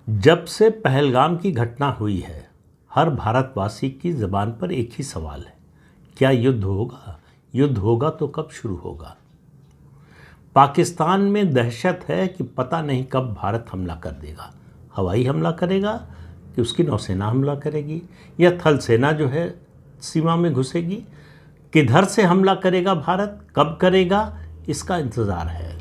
जब से पहलगाम की घटना हुई है, हर भारतवासी की ज़बान पर एक ही सवाल है, क्या युद्ध होगा? युद्ध होगा तो कब शुरू होगा? पाकिस्तान में दहशत है कि पता नहीं कब भारत हमला कर देगा। हवाई हमला करेगा कि उसकी नौसेना हमला करेगी, या थल सेना जो है सीमा में घुसेगी। किधर से हमला करेगा भारत, कब करेगा, इसका इंतज़ार है।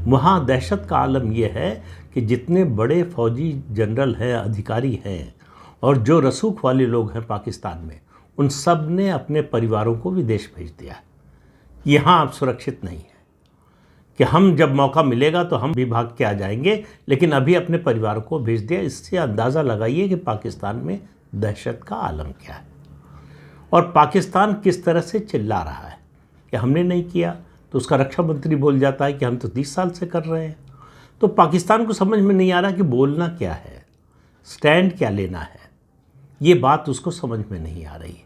वहाँ दहशत का आलम यह है कि जितने बड़े फौजी जनरल हैं, अधिकारी हैं और जो रसूख वाले लोग हैं पाकिस्तान में, उन सब ने अपने परिवारों को विदेश भेज दिया है। यहाँ आप सुरक्षित नहीं है कि हम जब मौका मिलेगा तो हम भी भाग के आ जाएंगे, लेकिन अभी अपने परिवारों को भेज दिया। इससे अंदाज़ा लगाइए कि पाकिस्तान में दहशत का आलम क्या है और पाकिस्तान किस तरह से चिल्ला रहा है कि हमने नहीं किया तो उसका रक्षा मंत्री बोल जाता है कि हम तो 30 साल से कर रहे हैं। तो पाकिस्तान को समझ में नहीं आ रहा कि बोलना क्या है, स्टैंड क्या लेना है, ये बात उसको समझ में नहीं आ रही है।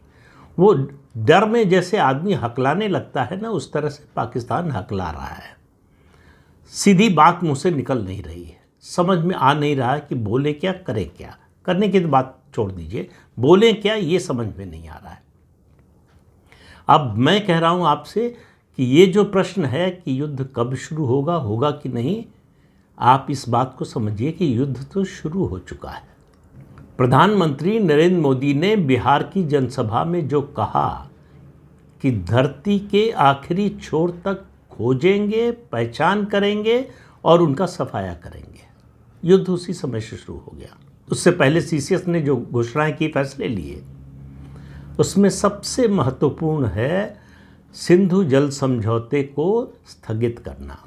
वो डर में जैसे आदमी हकलाने लगता है ना, उस तरह से पाकिस्तान हकला रहा है। सीधी बात मुँह से निकल नहीं रही है, समझ में आ नहीं रहा है कि बोले क्या, करे क्या। करने की तो बात छोड़ दीजिए, बोले क्या ये समझ में नहीं आ रहा है। अब मैं कह रहा हूँ आपसे कि ये जो प्रश्न है कि युद्ध कब शुरू होगा, होगा कि नहीं, आप इस बात को समझिए कि युद्ध तो शुरू हो चुका है। प्रधानमंत्री नरेंद्र मोदी ने बिहार की जनसभा में जो कहा कि धरती के आखिरी छोर तक खोजेंगे, पहचान करेंगे और उनका सफाया करेंगे, युद्ध उसी समय से शुरू हो गया। उससे पहले सीसीएस ने जो घोषणाएं की, फैसले लिए, उसमें सबसे महत्वपूर्ण है सिंधु जल समझौते को स्थगित करना।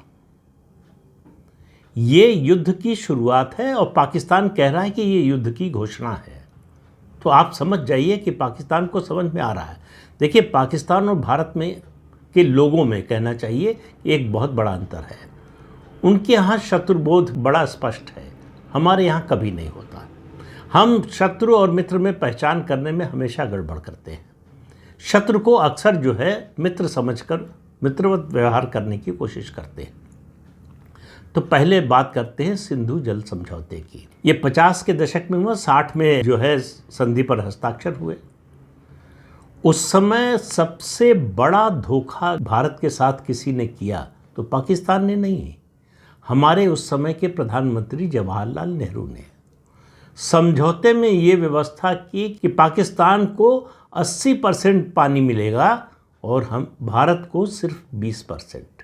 ये युद्ध की शुरुआत है और पाकिस्तान कह रहा है कि ये युद्ध की घोषणा है। तो आप समझ जाइए कि पाकिस्तान को समझ में आ रहा है। देखिए, पाकिस्तान और भारत में के लोगों में कहना चाहिए एक बहुत बड़ा अंतर है। उनके यहाँ शत्रुबोध बड़ा स्पष्ट है, हमारे यहाँ कभी नहीं होता। हम शत्रु और मित्र में पहचान करने में हमेशा गड़बड़ करते हैं। शत्रु को अक्सर जो है मित्र समझकर मित्रवत व्यवहार करने की कोशिश करते हैं। तो पहले बात करते हैं सिंधु जल समझौते की। ये 50 के दशक में हुआ, 60 में जो है संधि पर हस्ताक्षर हुए। उस समय सबसे बड़ा धोखा भारत के साथ किसी ने किया तो पाकिस्तान ने नहीं, हमारे उस समय के प्रधानमंत्री जवाहरलाल नेहरू ने। समझौते में ये व्यवस्था की कि पाकिस्तान को 80% पानी मिलेगा और हम भारत को सिर्फ 20%।